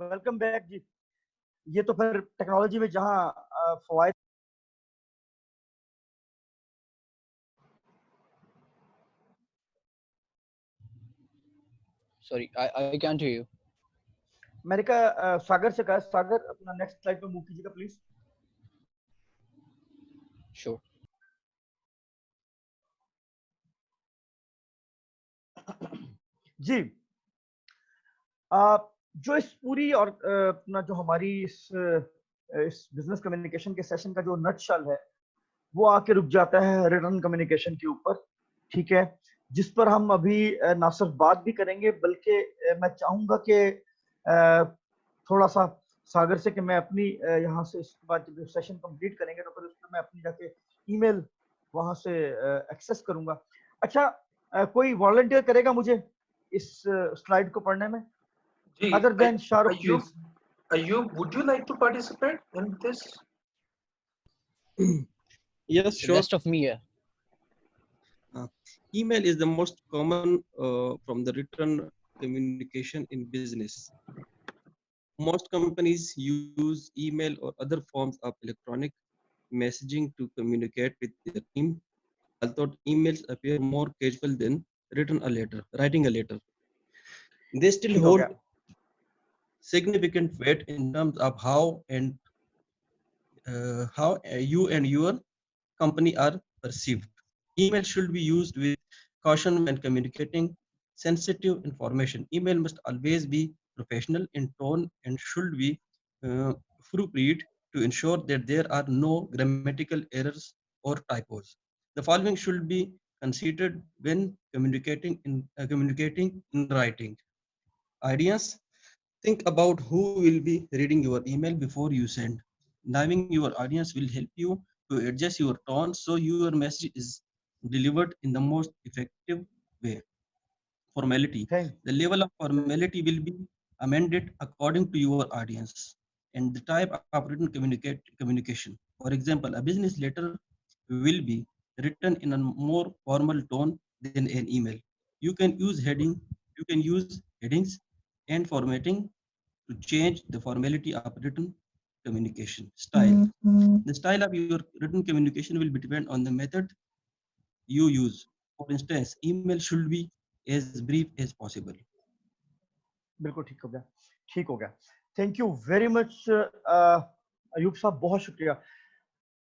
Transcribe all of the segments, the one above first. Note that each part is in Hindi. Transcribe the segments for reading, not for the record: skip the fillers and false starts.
वेलकम बैक जी। ये तो फिर टेक्नोलॉजी में जहाँ फवायद Sorry, I can't hear you. मैंने कहा सागर से कहा, सागर अपना नेक्स्ट स्लाइड पे मूव कीजिएगा प्लीज। Sure. जी, जो इस पूरी और अपना जो हमारी इस बिजनेस कम्युनिकेशन के सेशन का जो नटशल है वो आके रुक जाता है रिटर्न कम्युनिकेशन के ऊपर, ठीक है, जिस पर हम अभी ना सिर्फ बात भी करेंगे बल्कि मैं चाहूंगा कि थोड़ा सा सागर से कि मैं अपनी यहाँ से इसके बाद जब सेशन कंप्लीट करेंगे तो फिर उसमें मैं अपनी जाके ईमेल वहां से एक्सेस करूंगा। अच्छा, कोई वॉलंटियर करेगा मुझे इस स्लाइड को पढ़ने में? Other than Shahrukh please. Ayub, would you like to participate in this? Yes, The sure. best of me, yeah. Email is the most common from the written communication in business. Most companies use email or other forms of electronic messaging to communicate with their team. Although emails appear more casual than writing a letter, they still ठीक हो hold गया। significant weight in terms of how you and your company are perceived. Email should be used with caution when communicating sensitive information. Email must always be professional in tone and should be proofread to ensure that there are no grammatical errors or typos. The following should be considered when communicating in writing. Ideas: think about who will be reading your email before you send. Knowing your audience will help you to adjust your tone so your message is delivered in the most effective way. Formality: thank the level of formality will be amended according to your audience and the type of written communication. For example, a business letter will be written in a more formal tone than an email. You can use headings and formatting to change the formality of written communication. Style: the style of your written communication will be depend on the method you use. For instance, email should be as brief as possible. बिल्कुल ठीक हो गया, ठीक हो गया। Thank you very much Ayub साहब, बहुत शुक्रिया।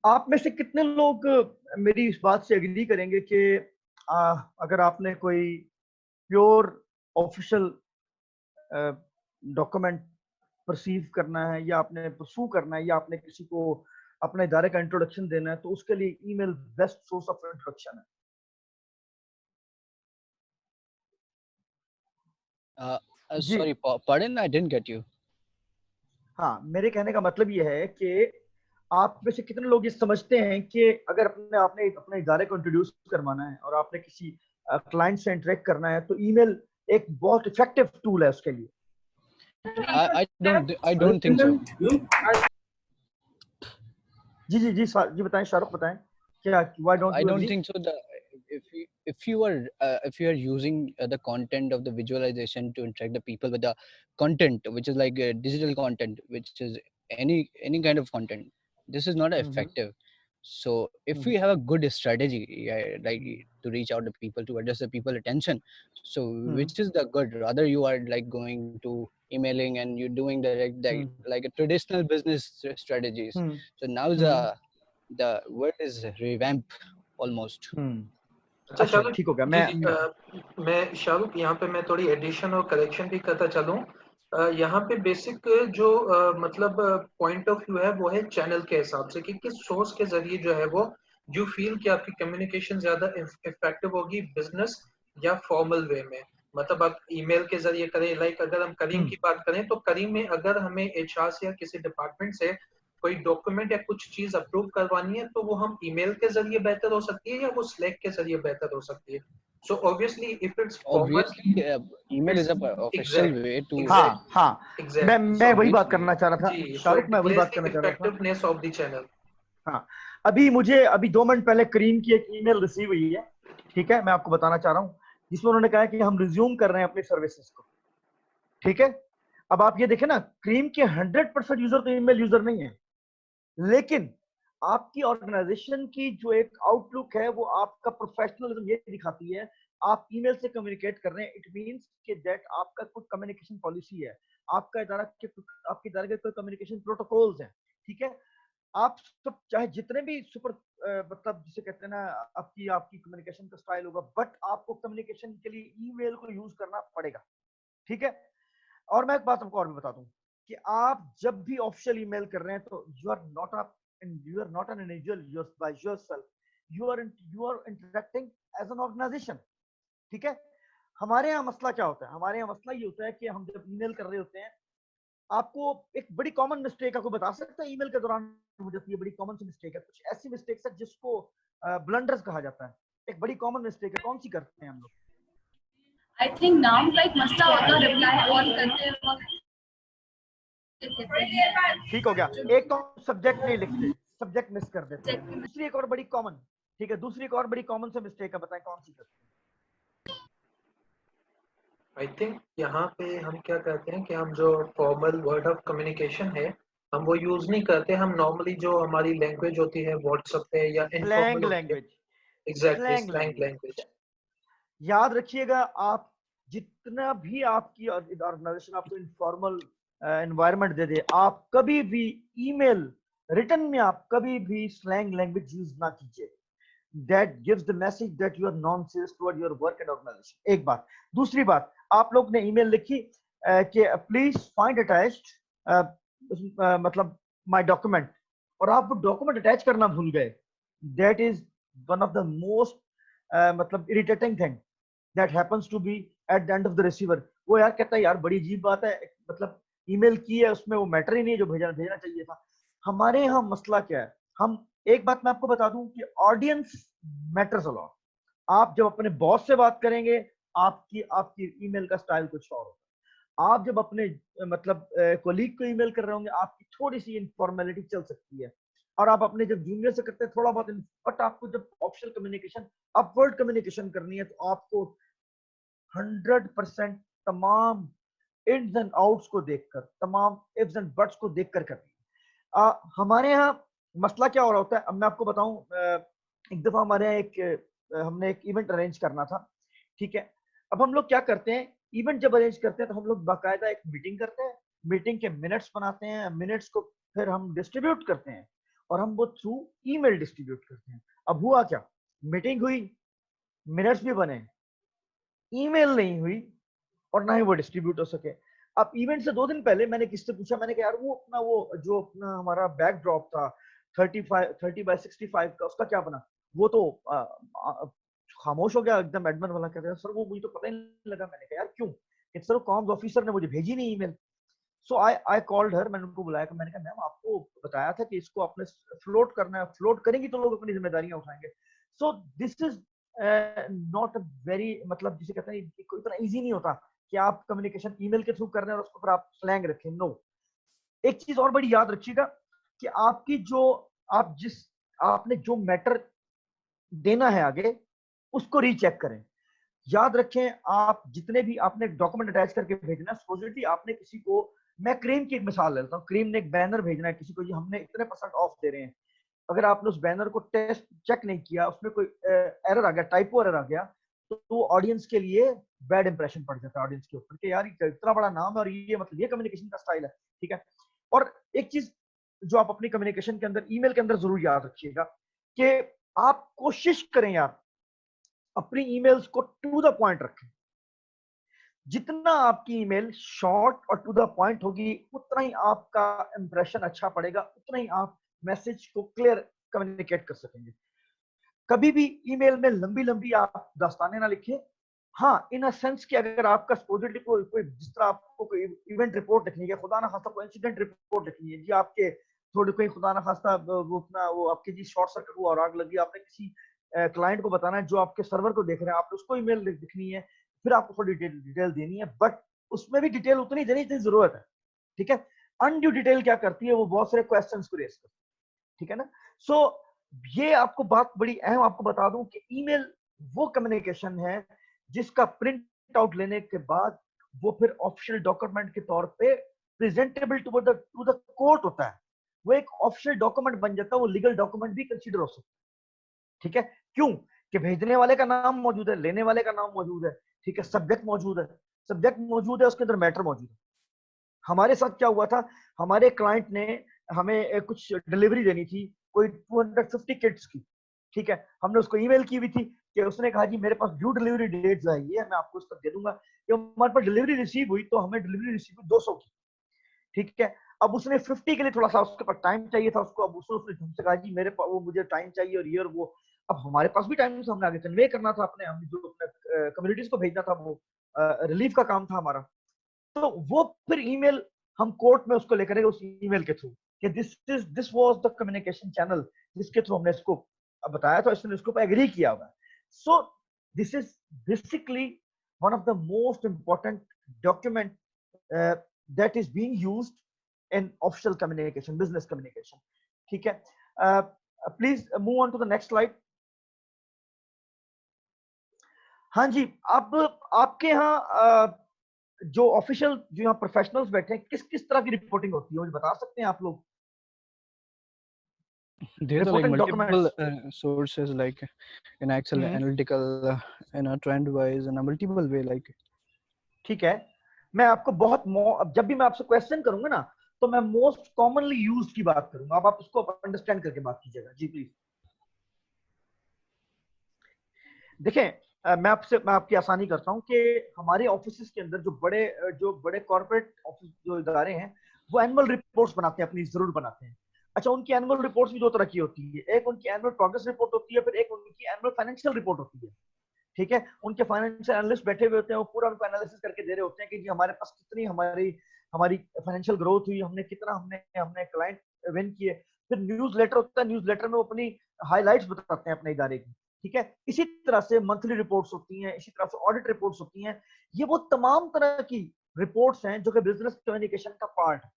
आप में से कितने लोग मेरी इस बात से एग्री करेंगे कि अगर आपने कोई प्योर ऑफिशियल डॉक्यूमेंट परसीव करना है या आपने परसू करना है या आपने किसी को अपने इदारे का इंट्रोडक्शन देना है तो उसके लिए email best source of introduction है। जी Sorry, pardon, I didn't get you. हाँ, मेरे कहने का मतलब ये है कि आप में से कितने लोग ये समझते हैं कि अगर आपने अपने इदारे को इंट्रोड्यूस करवाना है और आपने किसी क्लाइंट से इंटरेक्ट करना है तो ईमेल एक बहुत इफेक्टिव टूल है उसके लिए। I don't think so. जी बताएं, शाहरुख बताएं, क्या why don't I you don't agree? think so. If you are using the content of the visualization to interact the people with the content, which is like digital content, which is any kind of content, this is not effective. So if we have a good strategy, yeah, like to reach out to people, to address the people attention, so which is the good? Rather you are like going to emailing and you're doing like a traditional business strategies. So now the word is revamp almost. अच्छा अच्छा शाहरुख ठीक हो गया। मैं शाहरुख यहाँ पे मैं थोड़ी एडिशन और करेक्शन भी करता चलूं। यहाँ पे बेसिक जो मतलब पॉइंट ऑफ व्यू है वो है चैनल के हिसाब से कि किस सोर्स के जरिए जो है वो यू फील कि आपकी कम्युनिकेशन ज्यादा इफेक्टिव होगी बिजनेस या फॉर्मल वे में। मतलब आप ईमेल के जरिए करें, लाइक अगर हम करीम की बात करें तो करीम में अगर हमें एचआर से या किसी डिपार्टमेंट से कोई डॉक्यूमेंट या कुछ चीज अप्रूव करवानी है तो वो हम ईमेल के जरिए बेहतर हो सकती है या वो स्लैक के जरिए बेहतर हो सकती है। So obviously if it's Obviously, email is a official way to. हाँ, मैं वही बात करना चाह रहा था शाहरुख, मैं वही बात करना चाह रहा था। Effectiveness of the channel. हाँ, अभी 2 मिनट पहले करीम की एक ईमेल रिसीव हुई है, ठीक है, मैं आपको बताना चाह रहा हूँ, जिसमें उन्होंने कहा कि हम रिज्यूम कर रहे हैं अपनी सर्विसेज को, ठीक है। अब आप ये देखें ना, क्रीम के 100% यूजर तो ईमेल यूजर नहीं है, लेकिन आपकी ऑर्गेनाइजेशन की जो एक आउटलुक है वो आपका प्रोफेशनलिज्म ये दिखाती है। आप ईमेल से कम्युनिकेट कर रहे हैं, इट मींस कि दैट आपका कोई कम्युनिकेशन पॉलिसी है, आपका इदारा के आपके इदारे के कोई कम्युनिकेशन प्रोटोकॉल्स हैं, ठीक है। आप सब चाहे जितने भी सुपर मतलब जिसे कहते हैं ना, आपकी आपकी कम्युनिकेशन का स्टाइल होगा, बट आपको कम्युनिकेशन के लिए ईमेल को यूज करना पड़ेगा, ठीक है। और मैं एक बात आपको और भी बता दूं कि आप जब भी ऑफिशियल ईमेल कर रहे हैं तो you are not an individual by yourself, you are interacting as an organisation, ठीक है। हमारे यहाँ मसला क्या होता है, हमारे यहाँ मसला ये होता है कि हम जब ईमेल कर रहे होते हैं, आपको एक बड़ी कॉमन मिस्टेक आपको बता सकता है ईमेल के दौरान हो जाती है, बड़ी कॉमन सी मिस्टेक है, कुछ ऐसी मिस्टेक्स है जिसको ब्लंडर्स कहा जाता है। एक बड़ी कॉमन मिस्टेक है, कौन सी करते हैं हम लोग? आई थिंक नाम का एक मसला होता है, रिप्लाई ऑल करते वक्त ठीक हो गया। एक तो सब्जेक्ट नहीं लिखते, सब्जेक्ट मिस कर देते हैं। दूसरी एक और बड़ी कॉमन, ठीक है, दूसरी एक और बड़ी कॉमन से मिस्टेक है, बताएं कौन सी करते हैं? आई थिंक यहाँ पे हम क्या कहते हैं कि हम जो फॉर्मल वर्ड ऑफ कम्युनिकेशन है हम वो यूज नहीं करते, हम नॉर्मली जो हमारी लैंग्वेज होती है व्हाट्सएप पे या slang language, exactly slang language. याद रखिएगा, आप जितना भी आपकी ऑर्गेनाइजेशन आपको इनफॉर्मल एनवायरनमेंट दे दे, आप कभी भी ईमेल रिटन में आप कभी भी स्लैंग लैंग्वेज यूज ना कीजिए। That gives the message that you are non-serious toward your work and organization। एक बात। दूसरी बात, आप लोग ने ईमेल लिखी कि प्लीज फाइंड अटैच्ड मतलब माय डॉक्यूमेंट, और आप वो डॉक्यूमेंट अटैच करना भूल गए। That is one of the most मतलब irritating thing that happens to be at the end of the receiver. वो यार कहता है यार बड़ी अजीब बात है, मतलब ईमेल की है उसमें वो मैटर ही नहीं जो भेजना चाहिए था। हमारे यहाँ मसला क्या है, हम एक बात मैं आपको बता दूं कि ऑडियंस मैटर्स अ लॉट। आप जब अपने बॉस से बात करेंगे, आपकी आपकी ईमेल का स्टाइल कुछ और होगा। आप जब अपने मतलब कोलीग को ईमेल कर रहे होंगे, आपकी थोड़ी सी इनफॉर्मेलिटी चल सकती है, और आप अपने जब जूनियर से करते हैं थोड़ा बहुत, बट आपको जब ऑफिशियल कम्युनिकेशन अपवर्ड कम्युनिकेशन करनी है तो आपको 100% तमाम इन्स एंड आउट्स को देखकर, तमाम इफ्स एंड बट्स को देखकर करनी है। हमारे यहाँ मसला क्या हो रहा होता है, अब मैं आपको बताऊं, एक दफा हमारे यहाँ हमने एक इवेंट अरेंज करना था, ठीक है। अब हम लोग क्या करते हैं, इवेंट जब अरेंज करते हैं तो हम लोग बाकायदा एक मीटिंग करते हैं, मीटिंग के मिनट्स बनाते हैं, मिनट्स को फिर हम डिस्ट्रीब्यूट करते हैं और हम वो थ्रू ईमेल डिस्ट्रीब्यूट करते हैं। अब हुआ क्या, मीटिंग हुई, मिनट्स भी बने, ईमेल नहीं हुई और ना ही वो डिस्ट्रीब्यूट हो सके। अब इवेंट से 2 दिन पहले मैंने किससे पूछा, मैंने कहा यार वो अपना वो जो अपना हमारा बैकड्रॉप था 30x65 का, उसका क्या बना? वो तो खामोश हो गया एकदम। एडमिन वाला कह रहा है सर वो मुझे तो पता ही नहीं लगा। मैंने कहा यार क्यों? सर कॉम्स ऑफिसर ने मुझे भेजी नहीं email. So I called her, मैंने उनको बुलाया, मैंने कहा मैम आपको बताया था कि इसको आपने फ्लोट करना है, फ्लोट करेंगी तो लोग अपनी जिम्मेदारियां उठाएंगे। सो this is not a very, मतलब जिसे कहते हैं कोई इतना इजी नहीं होता कि आप कम्युनिकेशन ईमेल के थ्रू कर रहे हैं और उसको फिर आप स्लैंग रखें। नो, एक चीज और बड़ी याद रखिएगा कि आपकी जो आपने जो मैटर देना है आगे, उसको रीचेक करें। याद रखें, आप जितने भी आपने डॉक्यूमेंट अटैच करके भेजना, सपोजिटली आपने किसी को, मैं क्रीम की एक मिसाल लेता हूँ, क्रीम ने एक बैनर भेजना है किसी को, ये हमने इतने % ऑफ दे रहे हैं। अगर आपने उस बैनर को टेस्ट चेक नहीं किया, उसमें कोई एरर आ गया, टाइपो एरर आ गया, तो ऑडियंस के लिए बैड इंप्रेशन पड़ जाता है ऑडियंस के ऊपर कि यार इतना बड़ा नाम है और ये मतलब ये कम्युनिकेशन का स्टाइल है, ठीक है। और एक चीज जो आप अपनी कम्युनिकेशन के अंदर, ईमेल के अंदर जरूर याद रखिएगा कि आप कोशिश करें यार अपनी ईमेल्स को टू द पॉइंट रखें। जितना आपकी ईमेल शॉर्ट और टू द पॉइंट होगी, उतना ही आपका इंप्रेशन अच्छा पड़ेगा, उतना ही आप मैसेज को क्लियर कम्युनिकेट कर सकेंगे। कभी भी ईमेल में लंबी लंबी आप दास्तानें ना लिखें। हाँ, इन अ सेंस कि अगर आपका सपोजिटली कोई जिस तरह आपको कोई इवेंट रिपोर्ट लिखनी है, खुदा ना खास्ता कोई इंसिडेंट रिपोर्ट लिखनी है जी, आपके थोड़ी कोई खुदा ना खास्ता वो अपना वो आपके जी शॉर्ट सर्किट हुआ और आग लगी, आपने किसी क्लाइंट को बताना है जो आपके सर्वर को देख रहे हैं, आपने उसको ईमेल लिखनी है, फिर आपको थोड़ी डिटेल देनी है, बट उसमें भी डिटेल उतनी देनी जितनी जरूरत है, ठीक है। अनड्यू डिटेल क्या करती है, वो बहुत सारे क्वेश्चंस को रेज करती है, ठीक है ना। सो ये आपको बात बड़ी अहम आपको बता दूं कि ईमेल वो कम्युनिकेशन है जिसका प्रिंट आउट लेने के बाद वो फिर ऑफिशियल डॉक्यूमेंट के तौर पे प्रेजेंटेबल टू द कोर्ट होता है, वो एक ऑफिशियल डॉक्यूमेंट बन जाता है, वो लीगल डॉक्यूमेंट भी कंसीडर हो सकता है। ठीक है, क्यों कि भेजने वाले का नाम मौजूद है, लेने वाले का नाम मौजूद है, ठीक है, सब्जेक्ट मौजूद है, सब्जेक्ट मौजूद है, उसके अंदर मैटर मौजूद है। हमारे साथ क्या हुआ था, हमारे क्लाइंट ने हमें कुछ डिलीवरी देनी थी, कोई 250 किट्स की, ठीक है, हमने उसको ईमेल की हुई थी कि उसने कहा जी मेरे पास ड्यू डिलीवरी डेट जो है ये मैं आपको उस तक दे दूंगा, कि हमारे पास डिलीवरी रिसीव हुई तो हमें डिलीवरी रिसीव हुई 200 की, ठीक है। अब उसने 50 के लिए थोड़ा सा उसके पास टाइम चाहिए था उसको, अब उसने हमसे कहा जी मेरे पास वो मुझे टाइम चाहिए और ये और वो, अब हमारे पास भी टाइम से हमने आगे कन्वे करना था अपने, हम जो अपने कम्युनिटीज को भेजना था, वो रिलीफ का काम था हमारा। तो वो फिर ईमेल हम कोर्ट में उसको लेकर उस ईमेल के थ्रू कि this was the communication channel जिसके थ्रू हमने इसको बताया था, इसने इसको एग्री किया हुआ है। So this is basically one of the most important document that is being used in official communication, business communication. ठीक है, please move on to the next slide. हाँ जी, अब आपके यहाँ जो ऑफिशियल जो यहाँ प्रोफेशनल्स बैठे हैं, किस किस तरह की रिपोर्टिंग होती है मुझे बता सकते हैं आप लोग? There are like Reporting multiple documents. sources, like in Excel, analytical, in a trend wise, in a multiple way, like. ठीक है, मैं आपको बहुत जब भी मैं आपसे क्वेश्चन करूंगा ना तो मैं मोस्ट कॉमनली यूज्ड की बात करूंगा, अब आप उसको अंडरस्टैंड करके बात कीजिएगा। जी प्लीज। देखें, मैं आपकी आसानी करता हूं कि हमारे ऑफिस के अंदर जो बड़े कॉर्पोरेट ऑफिस जो इदारे हैं वो एनुअल रिपोर्ट्स बनाते हैं, अपनी जरूर बनाते हैं। अच्छा, उनकी एनुअल रिपोर्ट्स भी दो तरह की होती है, एक उनकी एनुअल प्रोग्रेस रिपोर्ट होती है, फिर एक उनकी एनुअल फाइनेंशियल रिपोर्ट होती है। ठीक है, उनके फाइनेंशियल एनालिस्ट बैठे हुए होते हैं, वो पूरा उनको एनालिसिस करके दे रहे होते हैं कि जी हमारे पास कितनी हमारी फाइनेंशियल ग्रोथ हुई, हमने कितना हमने क्लाइंट विन किए। फिर न्यूज़ लेटर होता है, न्यूज़ लेटर में वो अपनी हाइलाइट्स बताते हैं अपने इदारे की। ठीक है, इसी तरह से मंथली रिपोर्ट्स होती हैं, इसी तरह से ऑडिट रिपोर्ट्स होती हैं। ये वो तमाम तरह की रिपोर्ट्स हैं जो कि बिजनेस कम्युनिकेशन का पार्ट है।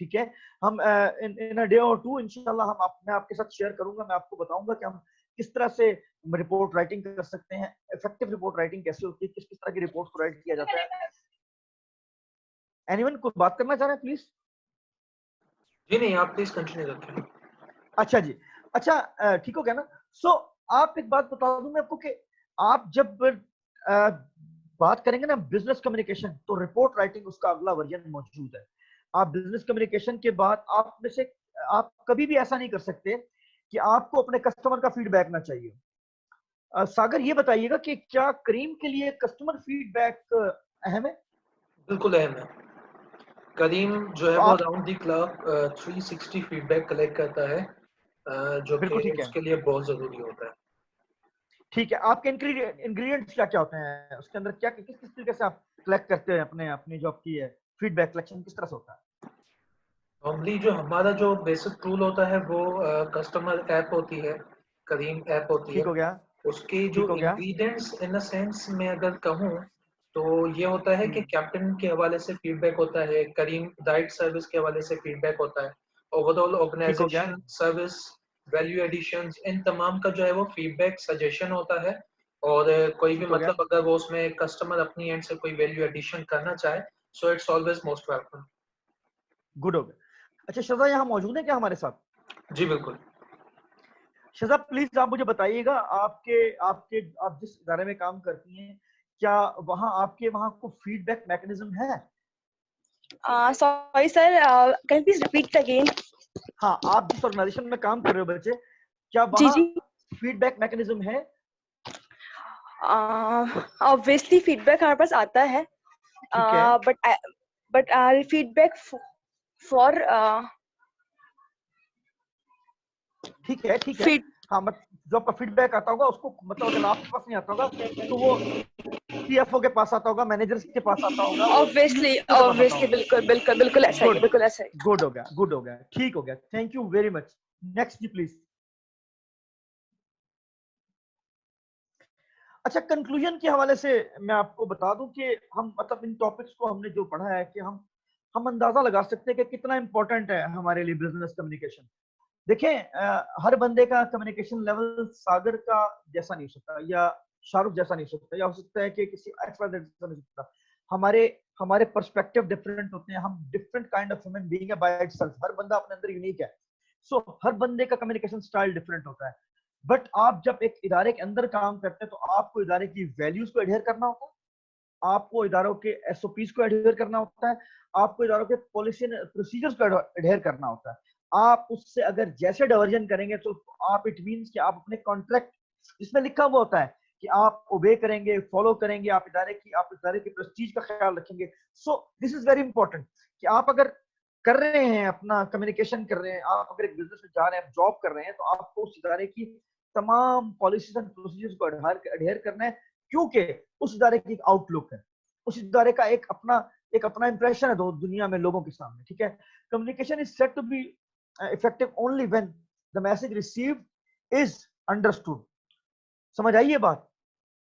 ठीक है, हम इन अ डे और टू इंशाल्लाह मैं आपके साथ शेयर करूंगा, मैं आपको बताऊंगा कि हम किस तरह से रिपोर्ट राइटिंग कर सकते हैं, इफेक्टिव रिपोर्ट राइटिंग कैसे होती है, किस किस तरह की रिपोर्ट को राइट किया जाता है। एनीवन को बात करना चाह रहे हैं प्लीज? जी नहीं, आप प्लीज कंटिन्यू रखें। अच्छा जी, अच्छा, ठीक हो गया ना। सो आप एक बात बता दूं मैं आपको कि आप जब बात करेंगे ना बिजनेस कम्युनिकेशन, तो रिपोर्ट राइटिंग उसका अगला वर्जन मौजूद है। आप बिजनेस कम्युनिकेशन के बाद आप में से आप कभी भी ऐसा नहीं कर सकते कि आपको अपने कस्टमर का फीडबैक ना चाहिए। सागर ये बताइएगा कि क्या करीम के लिए कस्टमर फीडबैक अहम है? बिल्कुल अहम है। करीम जो है वो around the clock 360 feedback collect करता है, जो कि उसके लिए बहुत जरूरी होता है। ठीक है, आपके इंग्रेडिएंट्स क्या क्या होते हैं उसके अंदर, क्या किस किस तरीके से आप कलेक्ट करते हैं अपनी जो आपकी है फीडबैक कलेक्शन किस तरह से होता है? नॉर्मली जो हमारा जो बेसिक टूल होता है वो कस्टमर ऐप होती है, करीम ऐप होती है। ठीक हो गया, उसके जो इंग्रेडिएंट्स इन अ सेंस में अगर कहूँ तो ये होता है कि कैप्टन के हवाले से फीडबैक होता है, करीम डाइट सर्विस के हवाले से फीडबैक होता है, overall organisation service value additions, इन तमाम का जो है वो फीडबैक सजेशन होता है। और कोई भी मतलब अगर वो उसमें कस्टमर अपनी एंड से कोई वैल्यू एडिशन करना चाहे, so it's always most welcome. Good हो गया। अच्छा, शजा यहाँ मौजूद है क्या हमारे साथ? जी बिल्कुल। शजा प्लीज आप मुझे बताइएगा, आप जिस इदारे में काम करती हैं, क्या आपके वहाँ को फीडबैक मैकेनिज्म है? Sorry sir, can you please repeat again? हाँ, आप जिस ऑर्गेनाइजेशन में काम कर रहे हो बच्चे, क्या वहाँ फीडबैक मैकेनिज्म है? Obviously feedback हमारे पास आता है, but feedback for ठीक है, हाँ, जो आपका फीडबैक आता होगा उसको मतलब अगर आपके पास नहीं आता होगा तो वो सीएफओ के पास आता होगा, मैनेजर्स के पास आता होगा। Obviously बिल्कुल ऐसा ही, बिल्कुल ऐसा ही। गुड हो गया, ठीक हो गया, thank you very much. Next जी प्लीज। अच्छा, कंक्लूजन के हवाले से मैं आपको बता दूं कि हम मतलब इन टॉपिक्स को हमने जो पढ़ा है कि हम अंदाजा लगा सकते हैं कि कितना इंपॉर्टेंट है हमारे लिए बिजनेस कम्युनिकेशन। देखें, हर बंदे का कम्युनिकेशन लेवल सागर का जैसा नहीं हो सकता, या शाहरुख जैसा नहीं हो सकता, या हो सकता है कि किसी एक्सपर्ट जैसा नहीं हो सकता। हमारे पर्सपेक्टिव डिफरेंट होते हैं, हम different kind of human being है बाय इटसेल्फ, हर बंदा अपने अंदर यूनिक है। सो हर बंदे का कम्युनिकेशन स्टाइल डिफरेंट होता है। बट आप जब एक इदारे के अंदर काम करते हैं तो आपको इदारे की वैल्यूज को एडहेयर करना होता है, आपको इदारों के एसओपीज को एडहेयर करना होता है, आपको इदारों के पॉलिसी एंड प्रोसीजर्स को एडहेयर करना होता है। आप उससे अगर जैसे डाइवर्जन करेंगे तो आप इट मींस कि आप अपने कॉन्ट्रैक्ट जिसमें लिखा हुआ होता है कि आप ओबे करेंगे, फॉलो करेंगे, आप इदारे की प्रेस्टीज का ख्याल रखेंगे। सो दिस इज वेरी इंपॉर्टेंट कि आप अगर कर रहे हैं, अपना कम्युनिकेशन कर रहे हैं, आप अगर एक बिजनेस में जा रहे हैं, जॉब कर रहे हैं, तो आपको उस इदारे की तमाम पॉलिसीज एंड प्रोसीजर्स को एडहेयर करना है, क्योंकि उस इदारे की एक आउटलुक है, उस इदारे का एक अपना इंप्रेशन है दुनिया में लोगों के सामने। ठीक है, communication is said to be effective only when the message received is understood. समझ आई ये बात?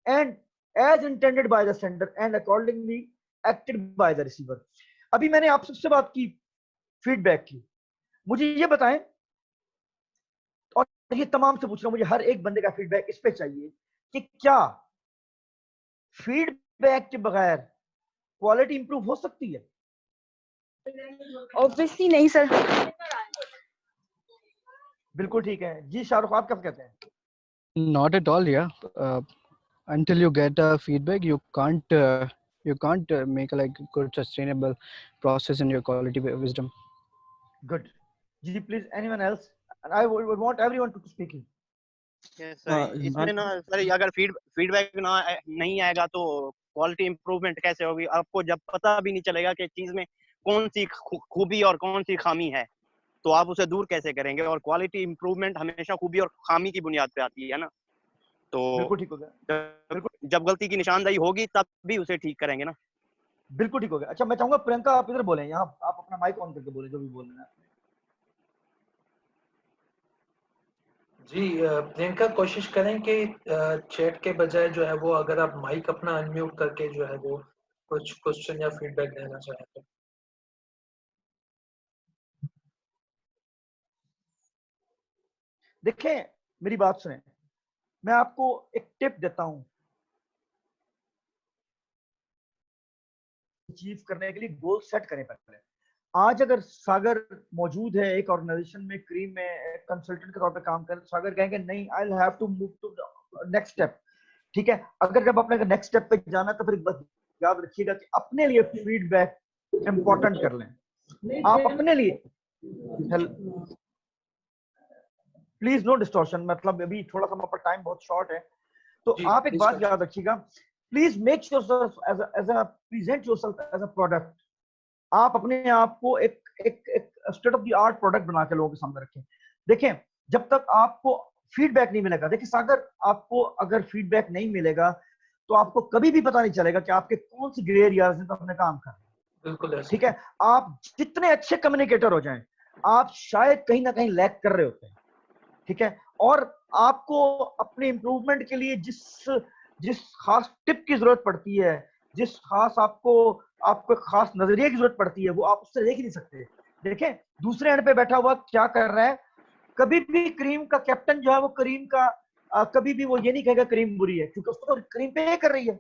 And as intended by the sender and accordingly acted by the receiver. अभी मैंने आप सबसे बात की फीडबैक की, मुझे ये बताएं, और ये तमाम से पूछ रहा हूं, मुझे हर एक बंदे का फीडबैक इस पे चाहिए कि क्या फीडबैक के बगैर क्वालिटी इंप्रूव हो सकती है? ऑब्वियसली नहीं सर। बिल्कुल ठीक है जी। शाहरुख, आप क्या कहते हैं? Not at all, yeah. Until you get feedback, you can't make a like good sustainable process in your quality wisdom. Good. जी please, anyone else? And I would want everyone to speaking. Yes sir, इसमें ना सर अगर फीडबैक नहीं आएगा तो क्वालिटी इंप्रूवमेंट कैसे होगी? आपको जब पता भी नहीं चलेगा कि चीज में कौन सी खूबी और कौन सी खामी है, तो आप उसे दूर कैसे करेंगे? और क्वालिटी इंप्रूवमेंट हमेशा खूबी और खामी की बुनियाद पे आती है ना, तो बिल्कुल ठीक हो गया, जब गलती की निशानदेही होगी तब भी उसे ठीक करेंगे ना। बिल्कुल ठीक हो गया। अच्छा, मैं चाहूंगा प्रियंका आप इधर बोलें, यहाँ आप अपना माइक ऑन करके बोले जो भी बोलना है। जी प्रियंका, कोशिश करें कि चैट के बजाय जो है वो अगर आप माइक अपना अनम्यूट करके जो है वो कुछ क्वेश्चन या फीडबैक देना चाहें तो। देखें, मेरी बात सुने, मैं आपको एक टिप देता हूं अचीव करने के लिए। गोल सेट करें पहले। आज अगर सागर मौजूद है एक ऑर्गेनाइजेशन में, क्रीम में कंसल्टेंट के तौर पे काम कर, सागर कहेंगे नहीं, I will have to move to next step. ठीक है, अगर जब आपने नेक्स्ट स्टेप पे जाना तो फिर बस याद रखिएगा कि अपने लिए फीडबैक इंपॉर्टेंट कर लें। आप अपने लिए, प्लीज नो डिस्टॉर्शन, मतलब अभी थोड़ा सा हमारा टाइम बहुत शॉर्ट है, तो आप एक बात याद रखिएगा, please make yourself as a present yourself as a product. आप अपने आप को एक state of the art product बना के लोगों के सामने रखें। देखें, जब तक आपको फीडबैक नहीं मिलेगा, देखिए सागर, आपको अगर फीडबैक नहीं मिलेगा तो आपको कभी भी पता नहीं चलेगा कि आपके कौन से ग्रे एरियाज में अपने काम कर रहे हैं। बिल्कुल ठीक है, आप जितने अच्छे कम्युनिकेटर हो जाएं, आप शायद कहीं ना कहीं लैग कर रहे होते हैं। ठीक है, और आपको अपने इंप्रूवमेंट के लिए जिस खास टिप की जरूरत पड़ती है, जिस खास आपको खास नजरिए की जरूरत पड़ती है, वो आप उससे देख ही नहीं सकते। देखें, दूसरे एंड पे बैठा हुआ क्या कर रहा है, कभी भी क्रीम का कैप्टन जो है वो करीम का कभी भी वो ये नहीं कहेगा करीम बुरी है, क्योंकि उसको तो क्रीम पे कर रही है।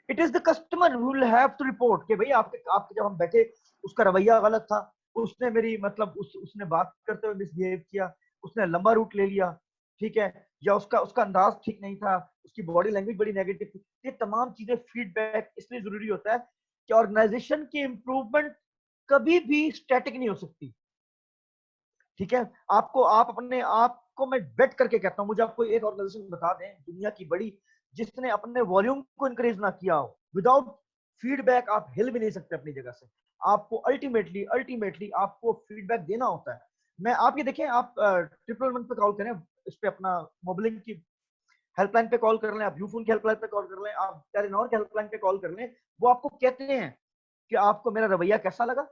It is the customer who will have to report कि भाई आपके जब हम बैठे उसका रवैया गलत था, उसने मेरी मतलब उसने बात करते हुए मिसबिहेव किया, उसने लंबा रूट ले लिया, ठीक है, या उसका अंदाज ठीक नहीं था, उसकी बॉडी लैंग्वेज बड़ी नेगेटिव थी। ये तमाम चीजें फीडबैक इसलिए जरूरी होता है कि ऑर्गेनाइजेशन की इंप्रूवमेंट कभी भी स्टैटिक नहीं हो सकती। ठीक है, आप अपने आप को मैं बेट करके कहता हूं, मुझे आपको एक ऑर्गेनाइजेशन बता दें दुनिया की बड़ी, जिसने अपने वॉल्यूम को इंक्रीज ना किया हो, विदाउट फीडबैक आप हिल भी नहीं सकते अपनी जगह से। आपको अल्टीमेटली आपको फीडबैक देना होता है। मैं आप ये देखें, आप 111 पे कॉल करें, इस पे अपना मोबाइल की हेल्पलाइन पे कॉल कर लें, आप यूफोन की हेल्पलाइन पे कॉल कर लें, आप टेलीनॉर की हेल्पलाइन पे कॉल कर लें, वो आपको कहते हैं कि आपको मेरा रवैया कैसा लगा।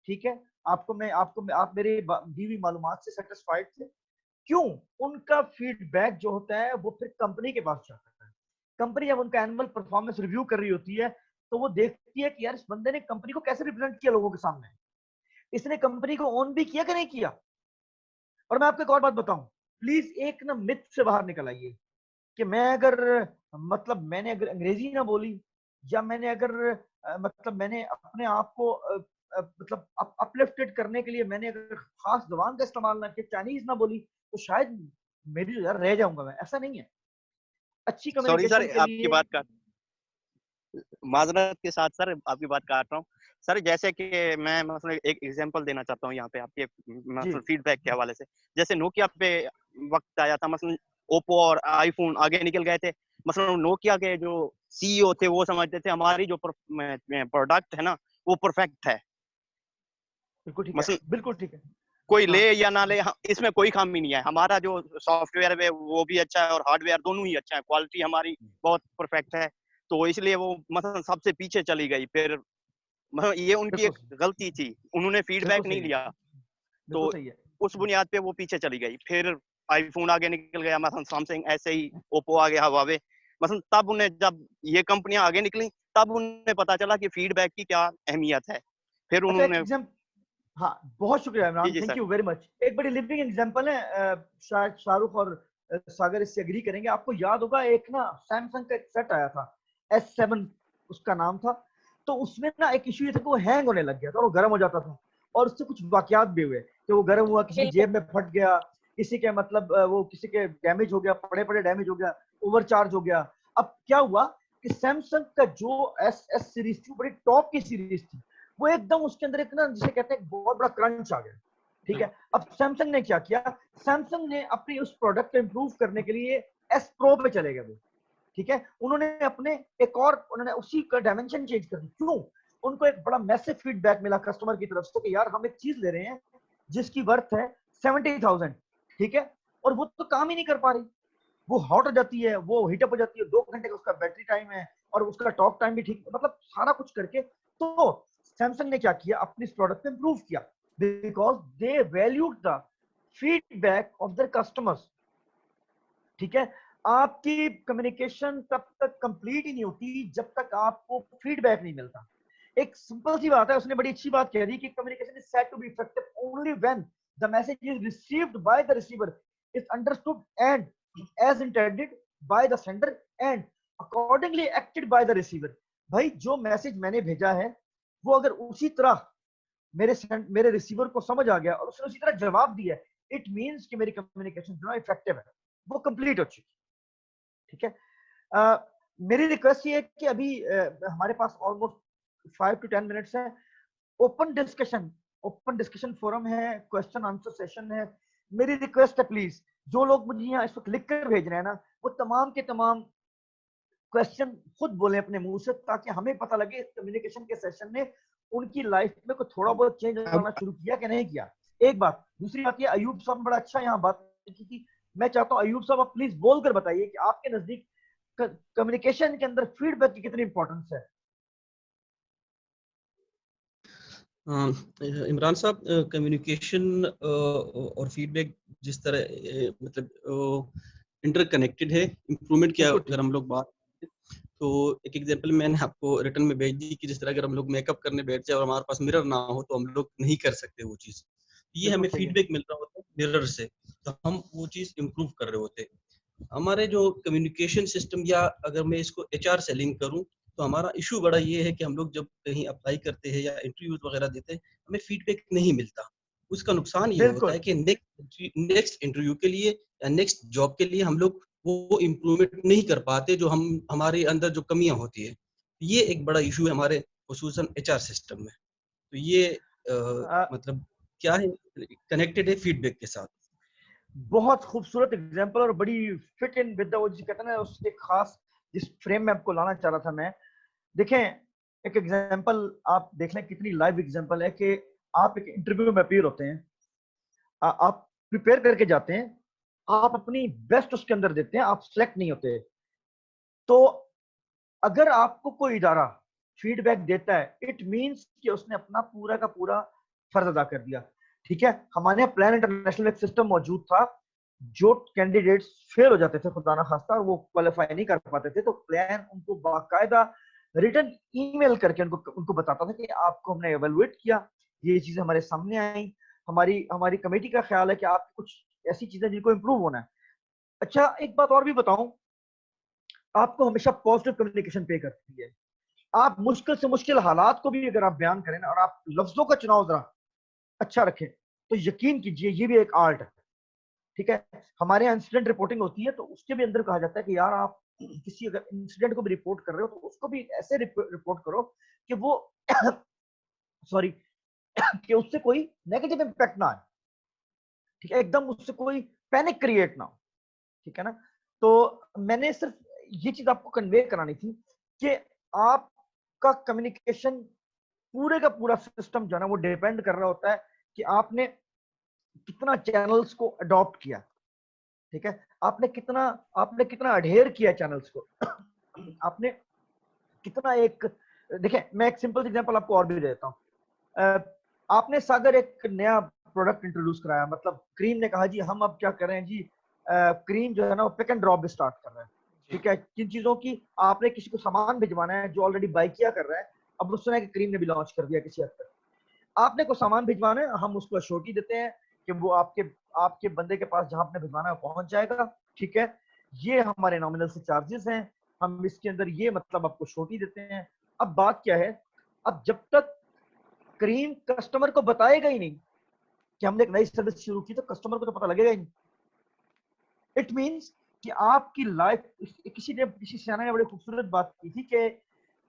ठीक है, आप मेरे दी हुई मालूमात से सेटिस्फाइड थे। क्यों? उनका फीडबैक जो होता है वो फिर कंपनी के पास जाता है। कंपनी जब उनका एनुअल परफॉर्मेंस रिव्यू कर रही होती है तो वो देखती है कि यार इस बंदे ने कंपनी को कैसे रिप्रेजेंट किया लोगों के सामने, इसने कंपनी को ओन भी किया कि नहीं किया। और मैं आपको एक और बात बताऊं, प्लीज एक ना मिथ से बाहर निकल आइए कि मैं अगर मैंने अगर अंग्रेजी ना बोली या मैंने अगर मतलब मैंने अपने आप को मतलब अपलिफ्टेड करने के लिए मैंने अगर खास जबान का इस्तेमाल ना किया, चाइनीज ना बोली, तो शायद मेरी यार रह जाऊंगा मैं। ऐसा नहीं है। अच्छी सॉरी सर, कम्युनिकेशन के आपकी लिए बात का माजरत के साथ सर आपकी बात काट रहा हूँ सर। जैसे कि मैं मतलब एक एग्जांपल देना चाहता हूँ यहाँ पे आपके जी मतलब फीडबैक के हवाले से। जैसे नोकिया पे वक्त आया था, मतलब ओप्पो और आईफोन आगे निकल गए थे। मतलब नोकिया के जो सीईओ थे वो समझते थे हमारी जो प्रोडक्ट है ना वो परफेक्ट है, बिल्कुल ठीक है, मतलब बिल्कुल ठीक है। कोई हाँ ले या ना ले इसमें कोई खामी नहीं है। हमारा जो सॉफ्टवेयर है वो भी अच्छा है और हार्डवेयर दोनों ही अच्छा है, क्वालिटी हमारी बहुत परफेक्ट है। तो इसलिए वो मतलब सबसे पीछे चली गई। फिर मतलब ये उनकी बिल्कुल एक गलती थी, उन्होंने बिल्कुल फीडबैक नहीं सही है, लिया। तो बिल्कुल सही है। उस बुनियाद पे वो पीछे चली गई। फिर आईफोन आगे निकल गया, मतलब सैमसंग, ऐसे ही ओप्पो आ गया, हवावे। मतलब तब उन्हें, जब ये कंपनियां आगे निकली तब उन्हें पता चला कि फीडबैक की क्या अहमियत है। फिर अच्छा एक उन्होंने एग्जाम्पल, हाँ बहुत शुक्रिया जी इमरान, जी thank sir. You very much. एक बड़ी लिविंग एग्जांपल है, शायद शाहरुख और सागर इससे एग्री करेंगे। आपको याद होगा एक ना सैमसंग का एक सेट आया था, S7 उसका नाम था। तो उसमें ना एक इशू ये था कि वो हैंग होने लग गया था और वो गर्म हो जाता था, और उससे कुछ वाकयात भी हुए कि वो गर्म हुआ, किसी की बिल्कुल जेब में फट गया, किसी के मतलब वो किसी के डैमेज हो गया, पड़े पड़े डैमेज हो गया, ओवरचार्ज हो गया। अब क्या हुआ कि सैमसंग का जो एस सीरीज थी, बड़ी टॉप की सीरीज थी, वो एकदम उसके अंदर एक ना जिसे कहते हैं बहुत बड़ा क्रंच आ गया। ठीक है, अब सैमसंग ने क्या किया, सैमसंग ने अपनी उस प्रोडक्ट को इंप्रूव करने के लिए एस प्रो पे चले गए वो। ठीक है, उन्होंने अपने एक और उन्होंने उसी का डायमेंशन चेंज कर दी। क्यों? उनको एक बड़ा मैसिव फीडबैक मिला कस्टमर की तरफ से कि यार हम एक चीज ले रहे हैं जिसकी वर्थ है 70,000, ठीक है, और वो तो काम ही नहीं कर पा रही, वो हॉट हो जाती है, वो हीटअप हो जाती है, 2 घंटे का उसका बैटरी टाइम है और उसका टॉक टाइम भी ठीक, मतलब सारा कुछ करके। तो सैमसंग ने क्या किया, अपने इस प्रोडक्ट को इंप्रूव किया because they valued the feedback of their customers. ठीक है, आपकी कम्युनिकेशन तब तक कंप्लीट ही नहीं होती जब तक आपको फीडबैक नहीं मिलता। एक सिंपल सी बात है, उसने बड़ी अच्छी बात कह दी कि communication is said to be effective only when the message is received by the receiver, is understood and as intended by the sender and accordingly acted by the receiver। भाई जो मैसेज मैंने भेजा है वो अगर उसी तरह मेरे रिसीवर को समझ आ गया और उसने उसी तरह जवाब दिया, इट मींस कि मेरी कम्युनिकेशन जो है इफेक्टिव है, वो कंप्लीट हो चुकी। ठीक है, मेरी रिक्वेस्ट ये है कि अभी हमारे पास ऑलमोस्ट 5 to 10 मिनट्स है। ओपन डिस्कशन फोरम है, क्वेश्चन आंसर सेशन है। मेरी रिक्वेस्ट है प्लीज, जो लोग मुझे यहाँ इस वक्त लिख कर भेज रहे हैं ना, वो तमाम के तमाम क्वेश्चन खुद बोले अपने मुंह से, ताकि हमें पता लगे कम्युनिकेशन के सेशन ने उनकी लाइफ में कोई थोड़ा बहुत चेंज लाना शुरू किया कि नहीं किया। एक बात, दूसरी बात ये, अयूब साहब बड़ा अच्छा यहाँ बात की थी। मैं चाहता हूँ अयूब साहब आप प्लीज बोलकर बताइए कि आपके नजदीक कम्युनिकेशन के अंदर फीडबैक की कितनी इंपॉर्टेंस है। इमरान साहब, कम्युनिकेशन और फीडबैक जिस तरह मतलब इंटरकनेक्टेड है, इम्प्रूवमेंट की अगर हम लोग बात, तो एक एग्जांपल मैंने आपको रिटर्न में भेज दी कि जिस तरह अगर हम लोग मेकअप करने बैठ जाए और हमारे पास मिरर ना हो तो हम लोग नहीं कर सकते वो चीज़। ये हमें फीडबैक मिल रहा होता है मिरर से, तो हम वो चीज़ इम्प्रूव कर रहे होते। हमारे जो कम्युनिकेशन सिस्टम, या अगर मैं इसको HR से लिंक करूं, तो हमारा इशू बड़ा ये है कि हम लोग जब कहीं अप्लाई करते हैं या इंटरव्यूज वगैरह देते हैं, हमें फीडबैक नहीं मिलता। उसका नुकसान ये होता है कि नेक्स्ट इंटरव्यू के लिए या नेक्स्ट जॉब के लिए हम लोग वो इम्प्रूवमेंट नहीं कर पाते जो हम हमारे अंदर जो कमियां होती है। ये एक बड़ा इशू है हमारे खुसूसन HR सिस्टम में। तो ये मतलब क्या है, कनेक्टेड है फीडबैक के साथ। बहुत खूबसूरत एग्जांपल और बड़ी फिट इन विद द, कहते हैं ना, उसके खास जिस फ्रेम में आपको लाना चाह रहा था मैं। देखें, एक एग्जांपल आप देख लें, कितनी लाइव एग्जांपल है कि आप एक इंटरव्यू में अपीयर होते हैं, आप प्रिपेयर करके जाते हैं, आप अपनी बेस्ट उसके अंदर देते हैं, आप सिलेक्ट नहीं होते। तो अगर आपको कोई इदारा फीडबैक देता है, इट मींस कि उसने अपना पूरा का पूरा फर्ज अदा कर दिया। ठीक है, हमारे यहाँ प्लान इंटरनेशनल एक सिस्टम मौजूद था, जो कैंडिडेट्स फेल हो जाते थे खुदा ना खास्ता और वो क्वालिफाई नहीं कर पाते थे, तो प्लान उनको बाकायदा रिटर्न ईमेल करके उनको बताता था कि आपको हमने एवेलुएट किया, ये चीजें हमारे सामने आई, हमारी हमारी कमेटी का ख्याल है कि आप कुछ ऐसी चीजें जिनको इंप्रूव होना है। अच्छा, एक बात और भी बताऊं, आपको हमेशा पॉजिटिव कम्युनिकेशन पे करती है। आप मुश्किल से मुश्किल हालात को भी अगर आप बयान करें ना, और आप लफ्जों का चुनाव जरा अच्छा रखें, तो यकीन कीजिए ये भी एक आर्ट है। ठीक है, हमारे यहाँ इंसिडेंट रिपोर्टिंग होती है, तो उसके भी अंदर कहा जाता है कि यार आप किसी अगर इंसिडेंट को भी रिपोर्ट कर रहे हो तो उसको भी ऐसे रिपोर्ट करो कि वो सॉरी कि उससे कोई नेगेटिव इंपैक्ट ना आए। ठीक है, एकदम उससे कोई पैनिक क्रिएट ना हो। ठीक है ना, तो मैंने सिर्फ ये चीज आपको कन्वे करानी थी कि आपका कम्युनिकेशन पूरे का पूरा सिस्टम जो है ना वो डिपेंड कर रहा होता है कि आपने कितना चैनल्स को अडॉप्ट किया। ठीक है, आपने कितना अडेयर किया चैनल्स को, आपने कितना एक, देखिए मैं एक सिंपल एग्जांपल आपको और भी देता हूं। आपने सागर एक नया प्रोडक्ट इंट्रोड्यूस कराया, मतलब क्रीम ने कहा जी हम अब क्या कर रहे हैं जी, क्रीम जो है ना वो पिक एंड ड्रॉप भी स्टार्ट कर रहे हैं। ठीक है, किन चीजों की आपने किसी को सामान भिजवाना है जो ऑलरेडी बाई किया कर रहा है, अब उस समय क्रीम ने भी लॉन्च कर दिया किसी हद तक, आपने को सामान भिजवाना है, हम उसको अश्योरिटी देते हैं कि वो आपके बंदे के पास जहां आपने भिजवाना है पहुंच जाएगा। ठीक है, ये हमारे नॉमिनल से चार्जेस हैं, हम इसके अंदर ये मतलब आपको अश्योरिटी देते हैं। अब बात क्या है, अब जब तक क्रीम कस्टमर को बताएगा ही नहीं कि हमने एक नई सर्विस शुरू की, तो कस्टमर को तो पता लगेगा ही नहीं। इट मींस कि आपकी लाइफ, किसी सियाने ने बड़ी खूबसूरत बात की थी कि